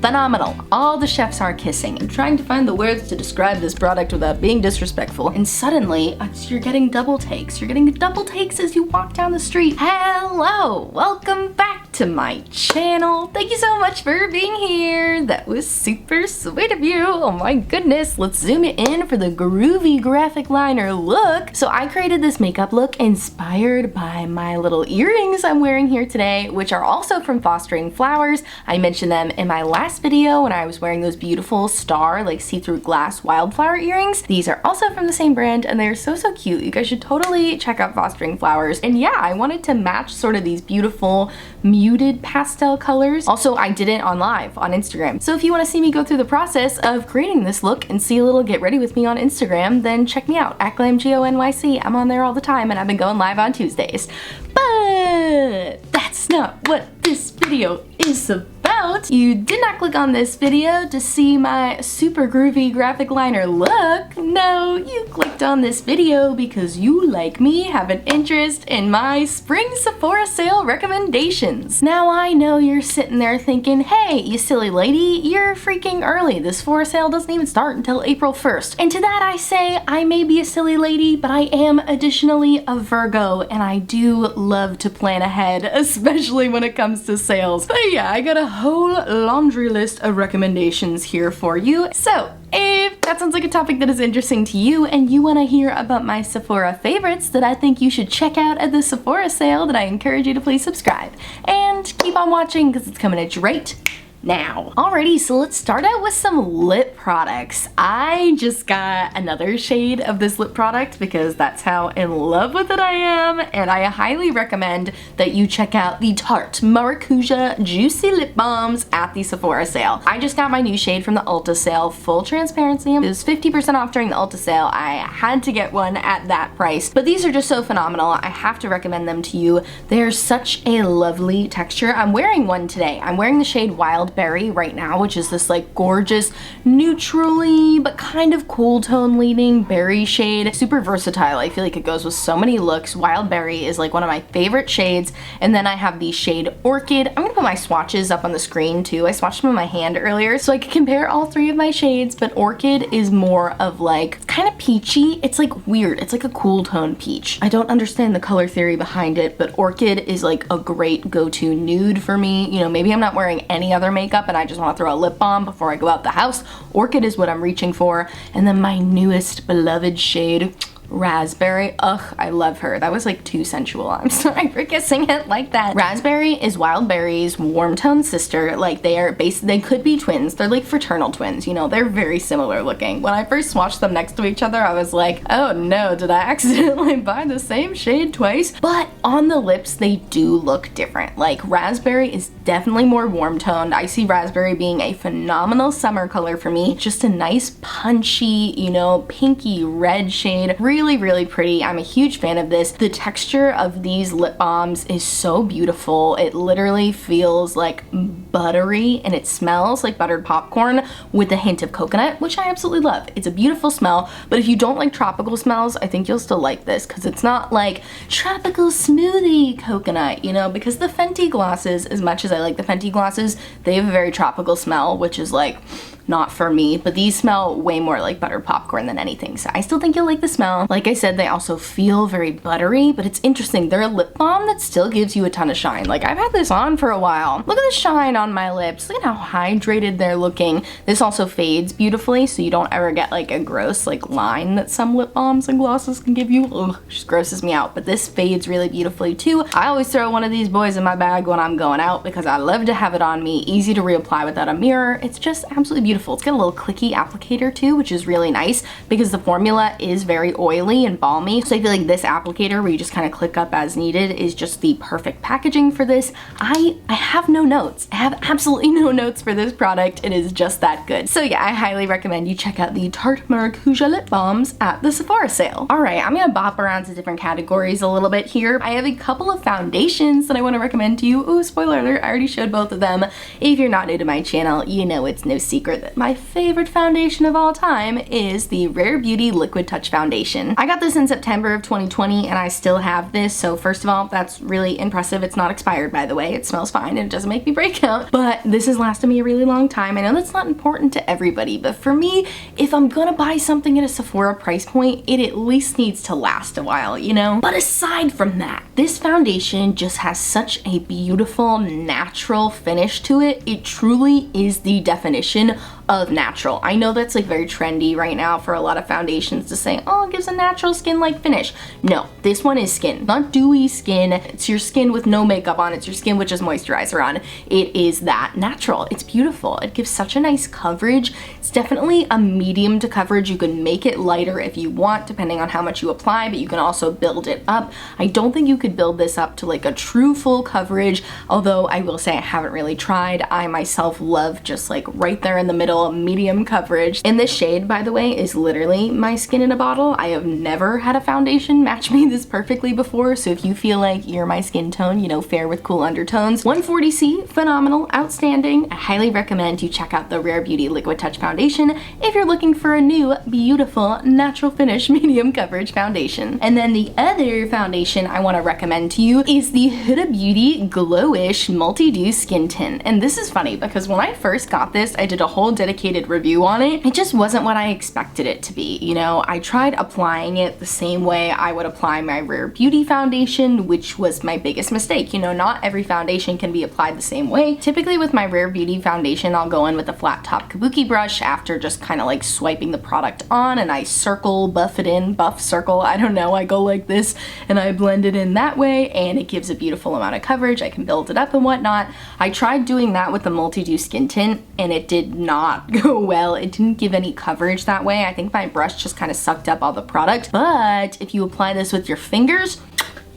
phenomenal. All the chefs are kissing. I'm trying to find the words to describe this product without being disrespectful, and suddenly you're getting double takes. You're getting double takes as you walk down the street. Hello, welcome back to my channel. Thank you so much for being here. That was super sweet of you. Oh my goodness. Let's zoom it in for the groovy graphic liner look. So I created this makeup look inspired by my little earrings I'm wearing here today, which are also from Fostering Flowers. I mentioned them in my last video when I was wearing those beautiful star, like see-through glass wildflower earrings. These are also from the same brand and they're so cute. You guys should totally check out Fostering Flowers. And yeah, I wanted to match sort of these beautiful muted pastel colors. Also, I did it on live on Instagram. So if you want to see me go through the process of creating this look and see a little get ready with me on Instagram, then check me out at GlamGonyC. I'm on there all the time and I've been going live on Tuesdays. But that's not what this video is about. You did not click on this video to see my super groovy graphic liner look. No, you clicked on this video because you, like me, have an interest in my spring Sephora sale recommendations. Now I know you're sitting there thinking, hey, you silly lady, you're freaking early. This Sephora sale doesn't even start until April 1st. And to that I say, I may be a silly lady, but I am additionally a Virgo and I do love to plan ahead, especially when it comes to sales. But yeah, I got a whole laundry list of recommendations here for you. So if that sounds like a topic that is interesting to you and you want to hear about my Sephora favorites that I think you should check out at the Sephora sale, then I encourage you to please subscribe and keep on watching because it's coming at you right now. Alrighty, so let's start out with some lip products. I just got another shade of this lip product because that's how in love with it I am, and I highly recommend that you check out the Tarte Maracuja Juicy Lip Balms at the Sephora sale. I just got my new shade from the Ulta sale. Full transparency, it was 50% off during the Ulta sale. I had to get one at that price, but these are just so phenomenal. I have to recommend them to you. They're such a lovely texture. I'm wearing one today. I'm wearing the shade Wild Berry right now, which is this like gorgeous neutrally but kind of cool tone leaning berry shade. Super versatile. I feel like it goes with so many looks. Wild Berry is like one of my favorite shades. And then I have the shade Orchid. I'm gonna put my swatches up on the screen too. I swatched them in my hand earlier so I could compare all three of my shades, but Orchid is more of like kind of peachy. It's like weird. It's like a cool tone peach. I don't understand the color theory behind it, but Orchid is like a great go-to nude for me. You know, maybe I'm not wearing any other makeup and I just want to throw a lip balm before I go out the house. Orchid is what I'm reaching for. And then my newest beloved shade, Raspberry. Ugh, I love her. That was like too sensual. I'm sorry for kissing it like that. Raspberry is Wild Berry's warm tone sister. Like they could be twins. They're like fraternal twins, you know, they're very similar looking. When I first swatched them next to each other, I was like, oh no, did I accidentally buy the same shade twice? But on the lips, they do look different. Like Raspberry is definitely more warm toned. I see Raspberry being a phenomenal summer color for me. Just a nice punchy, you know, pinky red shade. Really pretty. I'm a huge fan of this. The texture of these lip balms is so beautiful. It literally feels like buttery and it smells like buttered popcorn with a hint of coconut, which I absolutely love. It's a beautiful smell, but if you don't like tropical smells, I think you'll still like this because it's not like tropical smoothie coconut, you know, because the Fenty glosses, as much as I like the Fenty glosses, they have a very tropical smell, which is like not for me, but these smell way more like buttered popcorn than anything, so I still think you'll like the smell. Like I said, they also feel very buttery, but it's interesting. They're a lip balm that still gives you a ton of shine. Like I've had this on for a while. Look at the shine on my lips. Look at how hydrated they're looking. This also fades beautifully, so you don't ever get like a gross like line that some lip balms and glosses can give you. Ugh, just grosses me out, but this fades really beautifully too. I always throw one of these boys in my bag when I'm going out because I love to have it on me. Easy to reapply without a mirror. It's just absolutely beautiful. It's got a little clicky applicator too, which is really nice because the formula is very oily and balmy. So I feel like this applicator where you just kind of click up as needed is just the perfect packaging for this. I have no notes. I have absolutely no notes for this product. It is just that good. So yeah, I highly recommend you check out the Tarte Maracuja lip balms at the Sephora sale. All right, I'm gonna bop around to different categories a little bit here. I have a couple of foundations that I want to recommend to you. Oh, spoiler alert, I already showed both of them. If you're not new to my channel, you know it's no secret favorite foundation of all time is the Rare Beauty Liquid Touch Foundation. I got this in September of 2020 and I still have this, so first of all, that's really impressive. It's not expired, by the way. It smells fine and it doesn't make me break out, but this has lasted me a really long time. I know that's not important to everybody, but for me, if I'm gonna buy something at a Sephora price point, it at least needs to last a while, you know? But aside from that, this foundation just has such a beautiful, natural finish to it. It truly is the definition of natural. I know that's like very trendy right now for a lot of foundations to say, oh, it gives a natural skin-like finish. No, this one is skin, not dewy skin. It's your skin with no makeup on. It's your skin with just moisturizer on. It is that natural. It's beautiful. It gives such a nice coverage. It's definitely a medium to coverage. You can make it lighter if you want, depending on how much you apply, but you can also build it up. I don't think you could build this up to like a true full coverage, although I will say I haven't really tried. I myself love just like right there in the middle, medium coverage. And this shade, by the way, is literally my skin in a bottle. I have never had a foundation match me this perfectly before, so if you feel like you're my skin tone, you know, fair with cool undertones, 140C, phenomenal, outstanding. I highly recommend you check out the Rare Beauty Liquid Touch Foundation if you're looking for a new, beautiful, natural finish, medium coverage foundation. And then the other foundation I want to recommend to you is the Huda Beauty Glowish Multidew Skin Tint. And this is funny because when I first got this, I did a whole dedicated review on it. It just wasn't what I expected it to be. You know, I tried applying it the same way I would apply my Rare Beauty foundation, which was my biggest mistake. You know, not every foundation can be applied the same way. Typically with my Rare Beauty foundation, I'll go in with a flat top kabuki brush after just kind of like swiping the product on, and I buff it in, circle, I don't know, I go like this and I blend it in that way, and it gives a beautiful amount of coverage. I can build it up and whatnot. I tried doing that with the Multidew Skin Tint and it did not go well. It didn't give any coverage that way. I think my brush just kind of sucked up all the product. But if you apply this with your fingers,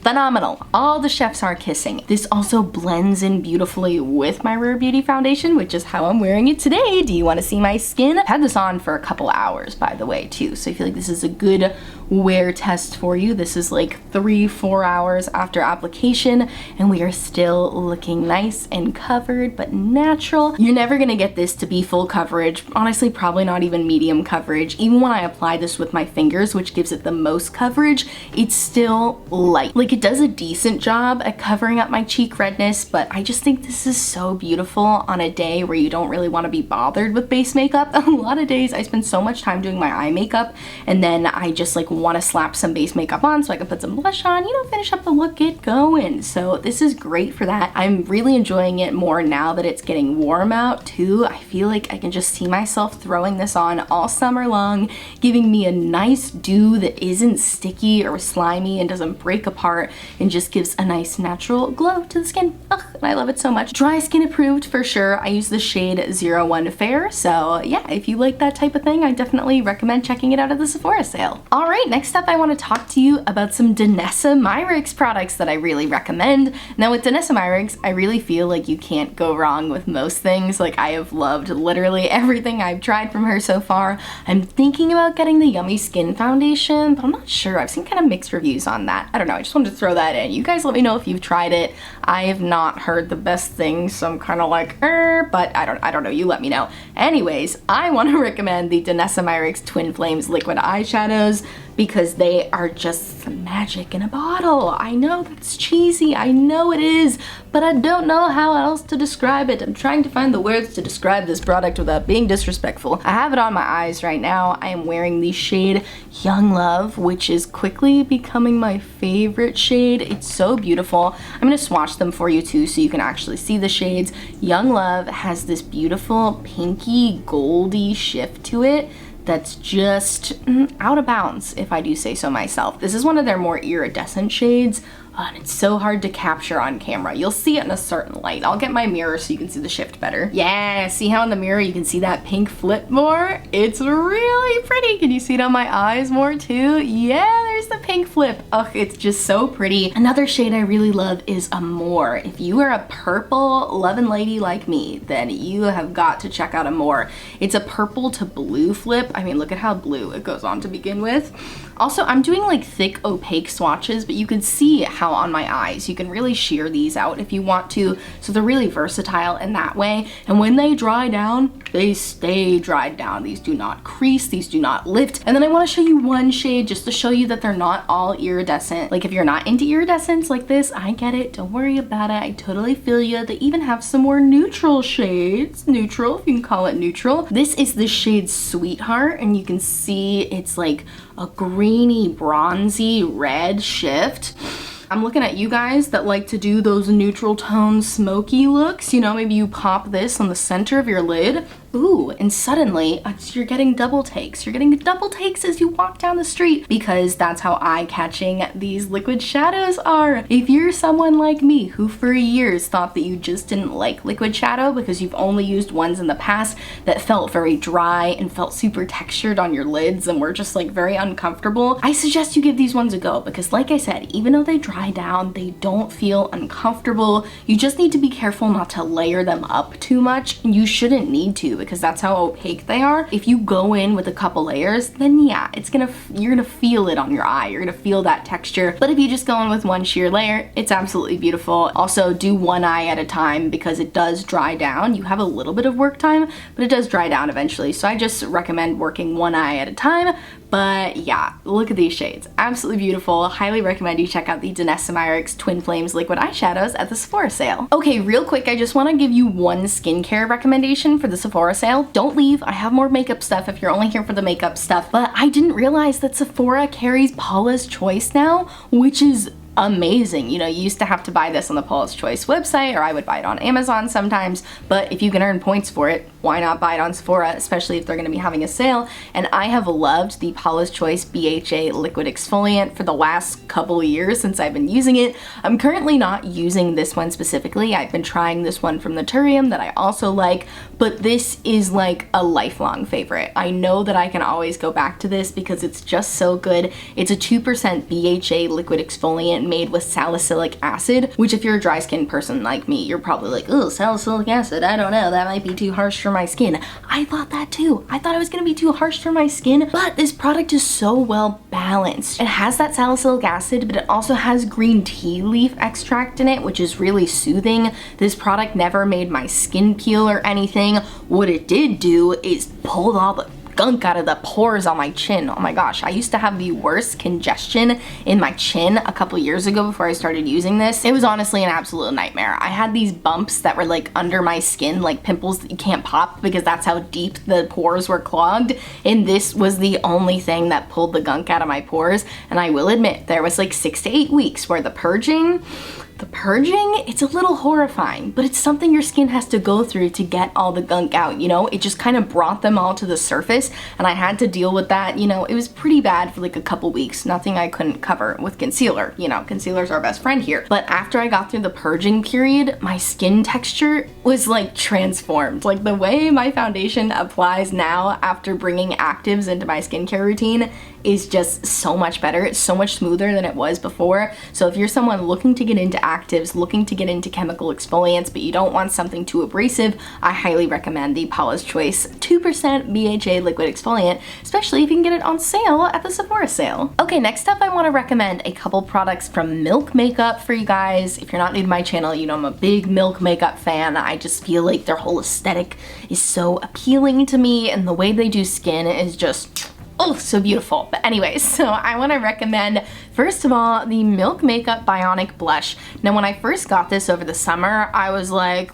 phenomenal. All the chefs are kissing. This also blends in beautifully with my Rare Beauty foundation, which is how I'm wearing it today. Do you want to see my skin? I've had this on for a couple hours, by the way, too. So I feel like this is a good wear test for you. This is like 3-4 hours after application and we are still looking nice and covered but natural. You're never gonna get this to be full coverage. Honestly, probably not even medium coverage. Even when I apply this with my fingers, which gives it the most coverage, it's still light. Like, it does a decent job at covering up my cheek redness, but I just think this is so beautiful on a day where you don't really want to be bothered with base makeup. A lot of days I spend so much time doing my eye makeup and then I just like want to slap some base makeup on so I can put some blush on, you know, finish up the look, get going. So this is great for that. I'm really enjoying it more now that it's getting warm out too. I feel like I can just see myself throwing this on all summer long, giving me a nice dew that isn't sticky or slimy and doesn't break apart and just gives a nice natural glow to the skin. Ugh, and I love it so much. Dry skin approved for sure. I use the shade 01 Fair. So yeah, if you like that type of thing, I definitely recommend checking it out at the Sephora sale. All right, next up I want to talk to you about some Danessa Myricks products that I really recommend. Now with Danessa Myricks, I really feel like you can't go wrong with most things. Like, I have loved literally everything I've tried from her so far. I'm thinking about getting the Yummy Skin Foundation, but I'm not sure. I've seen kind of mixed reviews on that. I don't know, I just wanted to throw that in. You guys let me know if you've tried it. I have not heard the best things, so I'm kind of like, but I don't know, you let me know. Anyways, I want to recommend the Danessa Myricks Twin Flames Liquid Eyeshadows because they are just some magic in a bottle. I know that's cheesy, I know it is, but I don't know how else to describe it. I'm trying to find the words to describe this product without being disrespectful. I have it on my eyes right now. I am wearing the shade Young Love, which is quickly becoming my favorite shade. It's so beautiful. I'm gonna swatch them for you too so you can actually see the shades. Young Love has this beautiful pinky goldy shift to it that's just out of bounds, if I do say so myself. This is one of their more iridescent shades. And it's so hard to capture on camera. You'll see it in a certain light. I'll get my mirror so you can see the shift better. Yeah, see how in the mirror you can see that pink flip more? It's really pretty. Can you see it on my eyes more too? Yeah, there's the pink flip. Ugh, it's just so pretty. Another shade I really love is Amour. If you are a purple loving lady like me, then you have got to check out Amour. It's a purple to blue flip. I mean, look at how blue it goes on to begin with. Also, I'm doing like thick opaque swatches, but you can see how how on my eyes you can really sheer these out if you want to, so they're really versatile in that way. And when they dry down, they stay dried down. These do not crease, these do not lift. And then I want to show you one shade just to show you that they're not all iridescent. Like if you're not into iridescence like this, I get it, don't worry about it, I totally feel you. They even have some more neutral shades, neutral if you can call it neutral. This is the shade Sweetheart, and you can see it's like a greeny bronzy red shift. I'm looking at you guys that like to do those neutral tone smoky looks. You know, maybe you pop this on the center of your lid. Ooh, and suddenly you're getting double takes. You're getting double takes as you walk down the street, because that's how eye-catching these liquid shadows are. If you're someone like me who for years thought that you just didn't like liquid shadow because you've only used ones in the past that felt very dry and felt super textured on your lids and were just like very uncomfortable, I suggest you give these ones a go, because like I said, even though they dry down, they don't feel uncomfortable. You just need to be careful not to layer them up too much, and you shouldn't need to, because that's how opaque they are. If you go in with a couple layers, then yeah, you're gonna feel it on your eye. You're gonna feel that texture. But if you just go in with one sheer layer, it's absolutely beautiful. Also, do one eye at a time, because it does dry down. You have a little bit of work time, but it does dry down eventually. So I just recommend working one eye at a time. But yeah, look at these shades. Absolutely beautiful. Highly recommend you check out the Danessa Myricks Twin Flames Liquid Eyeshadows at the Sephora sale. Okay, real quick, I just want to give you one skincare recommendation for the Sephora sale. Don't leave. I have more makeup stuff if you're only here for the makeup stuff. But I didn't realize that Sephora carries Paula's Choice now, which is amazing. You know, you used to have to buy this on the Paula's Choice website, or I would buy it on Amazon sometimes, but if you can earn points for it, why not buy it on Sephora, especially if they're gonna be having a sale. And I have loved the Paula's Choice BHA Liquid Exfoliant for the last couple of years since I've been using it. I'm currently not using this one specifically. I've been trying this one from Naturium that I also like, but this is like a lifelong favorite. I know that I can always go back to this because it's just so good. It's a 2% BHA liquid exfoliant made with salicylic acid, which if you're a dry skin person like me, you're probably like, oh, salicylic acid, I don't know, that might be too harsh for my skin. I thought that too. I thought it was gonna be too harsh for my skin, but this product is so well balanced. It has that salicylic acid, but it also has green tea leaf extract in it, which is really soothing. This product never made my skin peel or anything. What it did do is pulled all the gunk out of the pores on my chin. Oh my gosh, I used to have the worst congestion in my chin a couple years ago before I started using this. It was honestly an absolute nightmare. I had these bumps that were like under my skin, like pimples that you can't pop because that's how deep the pores were clogged, and this was the only thing that pulled the gunk out of my pores. And I will admit, there was like 6 to 8 weeks where the purging, it's a little horrifying, but it's something your skin has to go through to get all the gunk out, you know? It just kind of brought them all to the surface, and I had to deal with that, you know? It was pretty bad for like a couple weeks, nothing I couldn't cover with concealer, you know? Concealer's our best friend here. But after I got through the purging period, my skin texture was like transformed. Like the way my foundation applies now after bringing actives into my skincare routine is just so much better. It's so much smoother than it was before. So if you're someone looking to get into actives, looking to get into chemical exfoliants, but you don't want something too abrasive, I highly recommend the Paula's Choice 2% BHA liquid exfoliant, especially if you can get it on sale at the Sephora sale. Okay, next up I want to recommend a couple products from Milk Makeup for you guys. If you're not new to my channel, you know I'm a big Milk Makeup fan. I just feel like their whole aesthetic is so appealing to me, and the way they do skin is just, oh, so beautiful. But anyways, so I want to recommend, first of all, the Milk Makeup Bionic Blush. Now, when I first got this over the summer, I was like,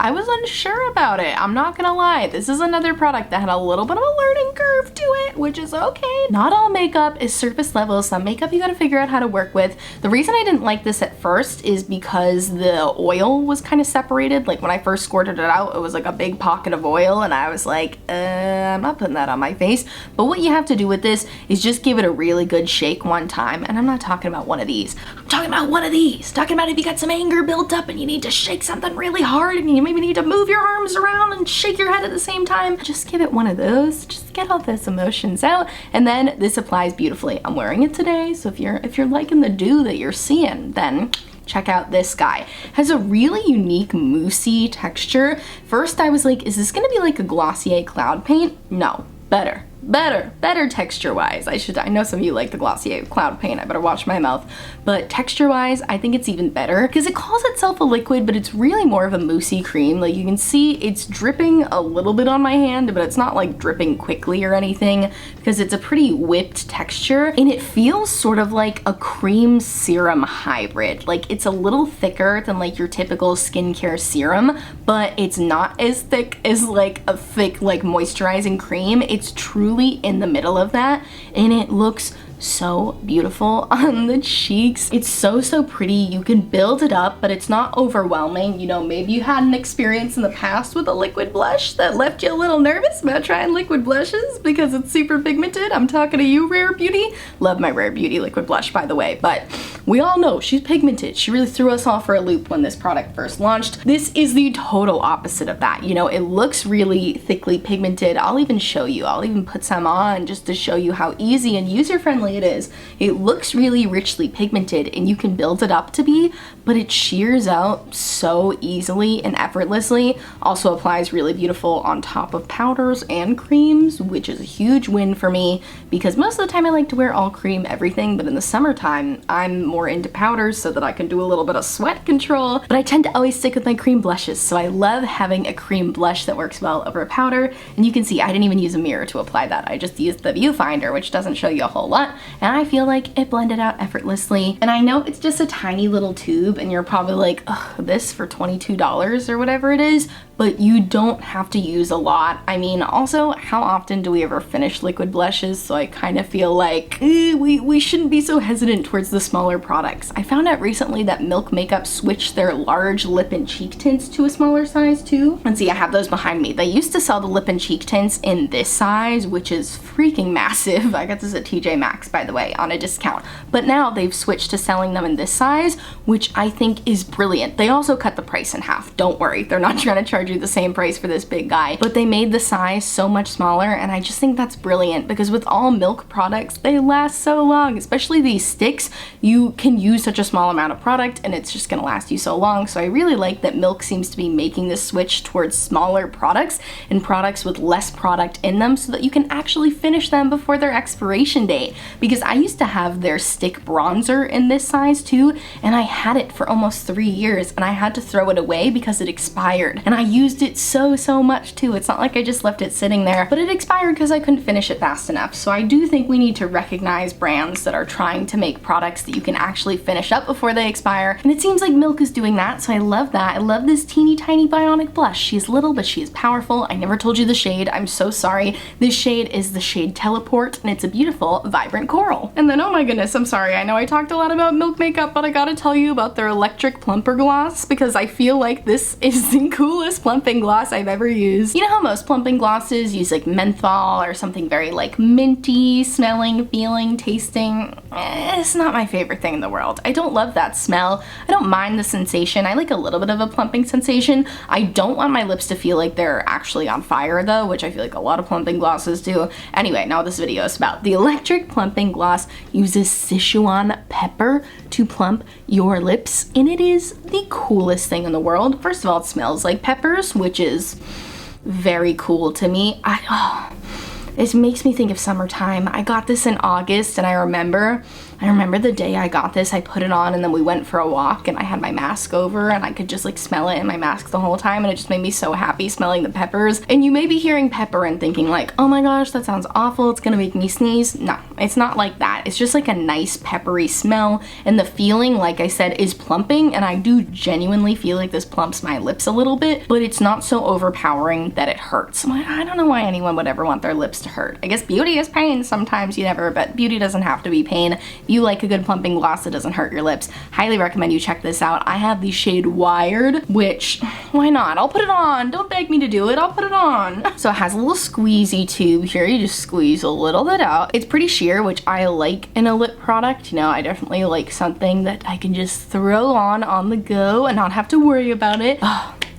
I was unsure about it. I'm not gonna lie. This is another product that had a little bit of a learning curve to it, which is okay. Not all makeup is surface level. Some makeup you gotta figure out how to work with. The reason I didn't like this at first is because the oil was kind of separated. Like when I first squirted it out, it was like a big pocket of oil, and I was like, I'm not putting that on my face. But what you have to do with this is just give it a really good shake one time. And I'm not talking about one of these. I'm talking about one of these. Talking about if you got some anger built up and you need to shake something really hard, and you maybe need to move your arms around and shake your head at the same time, just give it one of those. Just get all those emotions out, and then this applies beautifully. I'm wearing it today, so if you're liking the dew that you're seeing, then check out this guy. It has a really unique moussey texture. First I was like, is this gonna be like a Glossier cloud paint? No, better. better texture-wise. I know some of you like the Glossy Cloud Paint, I better watch my mouth, but texture-wise, I think it's even better because it calls itself a liquid, but it's really more of a moussey cream. Like you can see it's dripping a little bit on my hand, but it's not like dripping quickly or anything because it's a pretty whipped texture, and it feels sort of like a cream serum hybrid. Like it's a little thicker than like your typical skincare serum, but it's not as thick as like a thick like moisturizing cream. It's truly in the middle of that, and it looks so beautiful on the cheeks. It's so pretty. You can build it up, but it's not overwhelming. You know, maybe you had an experience in the past with a liquid blush that left you a little nervous about trying liquid blushes because it's super pigmented. I'm talking to you, Rare Beauty. Love my Rare Beauty liquid blush, by the way, but we all know she's pigmented. She really threw us off for a loop when this product first launched. This is the total opposite of that. You know, it looks really thickly pigmented. I'll even show you. I'll even put some on just to show you how easy and user-friendly it is. It looks really richly pigmented, and you can build it up to be, but it shears out so easily and effortlessly. Also applies really beautiful on top of powders and creams, which is a huge win for me because most of the time I like to wear all cream everything, but in the summertime I'm more into powders so that I can do a little bit of sweat control, but I tend to always stick with my cream blushes, so I love having a cream blush that works well over a powder. And you can see I didn't even use a mirror to apply that. I just used the viewfinder, which doesn't show you a whole lot, and I feel like it blended out effortlessly. And I know it's just a tiny little tube and you're probably like, ugh, this for $22 or whatever it is, but you don't have to use a lot. I mean, also, how often do we ever finish liquid blushes? So I kind of feel like we shouldn't be so hesitant towards the smaller products. I found out recently that Milk Makeup switched their large lip and cheek tints to a smaller size too. And see, I have those behind me. They used to sell the lip and cheek tints in this size, which is freaking massive. I got this at TJ Maxx, by the way, on a discount. But now they've switched to selling them in this size, which I think is brilliant. They also cut the price in half. Don't worry, they're not trying to charge you the same price for this big guy, but they made the size so much smaller, and I just think that's brilliant because with all Milk products, they last so long, especially these sticks. You can use such a small amount of product and it's just gonna last you so long. So I really like that Milk seems to be making this switch towards smaller products and products with less product in them so that you can actually finish them before their expiration date. Because I used to have their stick bronzer in this size too, and I had it for almost 3 years and I had to throw it away because it expired, and I used it so much too. It's not like I just left it sitting there, but it expired because I couldn't finish it fast enough. So I do think we need to recognize brands that are trying to make products that you can actually finish up before they expire, and it seems like Milk is doing that, so I love that. I love this teeny tiny Bionic blush. She's little, but she is powerful. I never told you the shade. I'm so sorry. This shade is the shade Teleport, and it's a beautiful, vibrant coral. And then, oh my goodness, I'm sorry. I know I talked a lot about Milk makeup, but I gotta tell you about their electric plumper gloss because I feel like this is the coolest plumping gloss I've ever used. You know how most plumping glosses use like menthol or something very like minty smelling, feeling, tasting? It's not my favorite thing in the world. I don't love that smell. I don't mind the sensation. I like a little bit of a plumping sensation. I don't want my lips to feel like they're actually on fire though, which I feel like a lot of plumping glosses do. Anyway, now this video is about the electric plumping gloss uses Sichuan pepper to plump your lips, and it is the coolest thing in the world. First of all, it smells like peppers, which is very cool to me. It makes me think of summertime. I got this in August, and I remember the day I got this, I put it on and then we went for a walk and I had my mask over and I could just like smell it in my mask the whole time, and it just made me so happy smelling the peppers. And you may be hearing pepper and thinking like, oh my gosh, that sounds awful, it's gonna make me sneeze. No, it's not like that. It's just like a nice peppery smell, and the feeling, like I said, is plumping, and I do genuinely feel like this plumps my lips a little bit, but it's not so overpowering that it hurts. I don't know why anyone would ever want their lips to hurt. I guess beauty is pain. Sometimes you never, but beauty doesn't have to be pain. You like a good plumping gloss that doesn't hurt your lips. Highly recommend you check this out. I have the shade Wired, which, why not? I'll put it on. Don't beg me to do it. I'll put it on. So it has a little squeezy tube here. You just squeeze a little bit out. It's pretty sheer, which I like in a lip product. You know, I definitely like something that I can just throw on the go and not have to worry about it.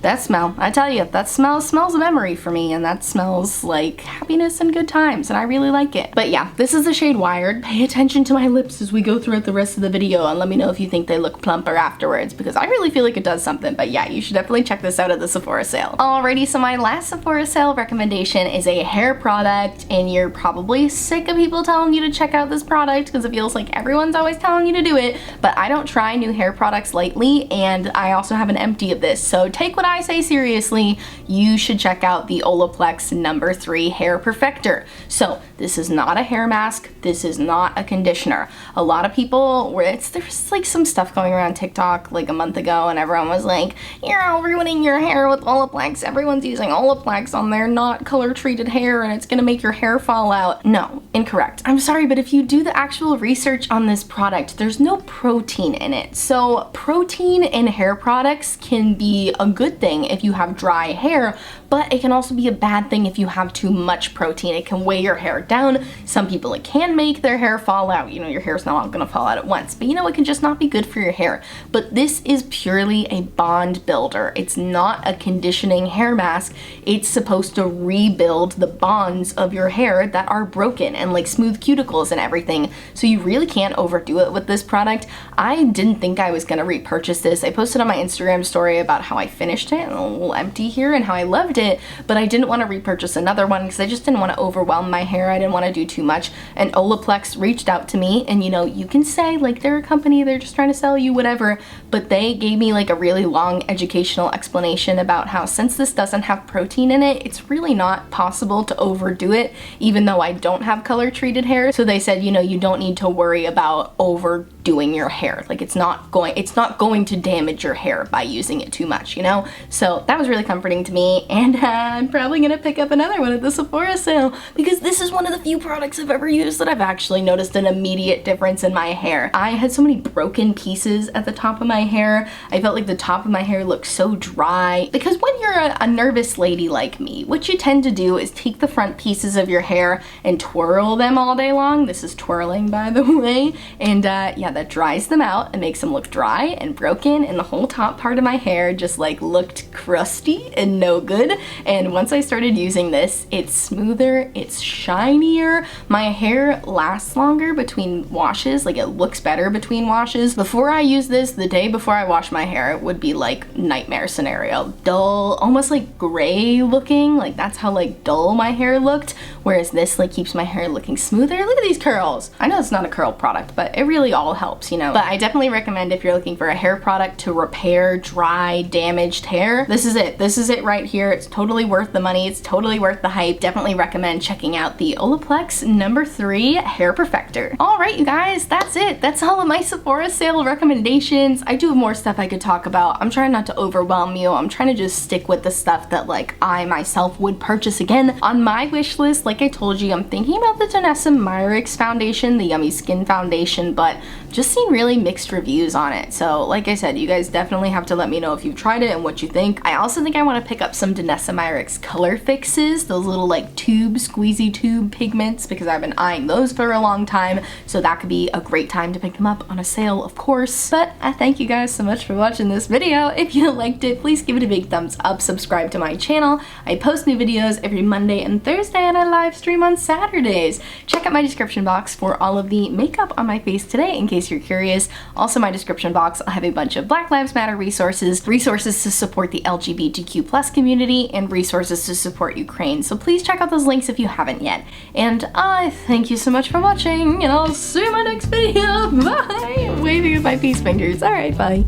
That smell, I tell you, that smell smells a memory for me, and that smells like happiness and good times, and I really like it. But yeah, this is the shade Wired. Pay attention to my lips as we go throughout the rest of the video, and let me know if you think they look plumper afterwards, because I really feel like it does something. But yeah, you should definitely check this out at the Sephora sale. Alrighty, so my last Sephora sale recommendation is a hair product, and you're probably sick of people telling you to check out this product because it feels like everyone's always telling you to do it, but I don't try new hair products lightly, and I also have an empty of this, so take what I say seriously. You should check out the Olaplex No. 3 Hair Perfector. So this is not a hair mask, this is not a conditioner. A lot of people, there's like some stuff going around TikTok like a month ago, and everyone was like, you're all ruining your hair with Olaplex, everyone's using Olaplex on their not color treated hair and it's gonna make your hair fall out. No, incorrect. I'm sorry, but if you do the actual research on this product, there's no protein in it. So protein in hair products can be a good thing if you have dry hair, but it can also be a bad thing if you have too much protein. It can weigh your hair down. Some people, it can make their hair fall out. You know, your hair's not all gonna fall out at once, but you know, it can just not be good for your hair. But this is purely a bond builder. It's not a conditioning hair mask. It's supposed to rebuild the bonds of your hair that are broken and like smooth cuticles and everything. So you really can't overdo it with this product. I didn't think I was gonna repurchase this. I posted on my Instagram story about how I finished it, a little empty here, and how I loved it, but I didn't want to repurchase another one because I just didn't want to overwhelm my hair. I didn't want to do too much. And Olaplex reached out to me, and you know, you can say like they're a company, they're just trying to sell you whatever, but they gave me like a really long educational explanation about how since this doesn't have protein in it, it's really not possible to overdo it, even though I don't have color treated hair. So they said, you know, you don't need to worry about overdoing your hair. Like it's not going to damage your hair by using it too much, you know? So that was really comforting to me, and I'm probably gonna pick up another one at the Sephora sale because this is one of the few products I've ever used that I've actually noticed an immediate difference in my hair. I had so many broken pieces at the top of my hair. I felt like the top of my hair looked so dry because when you're a nervous lady like me, what you tend to do is take the front pieces of your hair and twirl them all day long. This is twirling, by the way, and yeah, that dries them out and makes them look dry and broken, and the whole top part of my hair just like looked crusty and no good. And once I started using this, it's smoother, it's shinier, my hair lasts longer between washes, like it looks better between washes. Before I use this, the day before I wash my hair, it would be like nightmare scenario. Dull, almost like gray looking, like that's how like dull my hair looked, whereas this like keeps my hair looking smoother. Look at these curls. I know it's not a curl product, but it really all helps, you know. But I definitely recommend if you're looking for a hair product to repair dry, damaged hair, this is it. This is it right here. It's totally worth the money. It's totally worth the hype. Definitely recommend checking out the Olaplex No. 3 Hair Perfector. All right, you guys, that's it. That's all of my Sephora sale recommendations. I do have more stuff I could talk about. I'm trying not to overwhelm you. I'm trying to just stick with the stuff that like I myself would purchase again. On my wish list, like I told you, I'm thinking about the Danessa Myricks foundation, the Yummy Skin foundation, but just seen really mixed reviews on it. So like I said, you guys definitely have to let me know if you've tried it and what you think. I also think I want to pick up some Danessa Myricks color fixes, those little like tube, squeezy tube pigments, because I've been eyeing those for a long time. So that could be a great time to pick them up on a sale, of course. But I thank you guys so much for watching this video. If you liked it, please give it a big thumbs up, subscribe to my channel. I post new videos every Monday and Thursday, and I live stream on Saturdays. Check out my description box for all of the makeup on my face today in case you're curious. Also, my description box, I'll have a bunch of Black Lives Matter resources to support the LGBTQ+ community, and resources to support Ukraine. So please check out those links if you haven't yet. And I thank you so much for watching, and I'll see you in my next video. Bye! I'm waving with my peace fingers. All right, bye.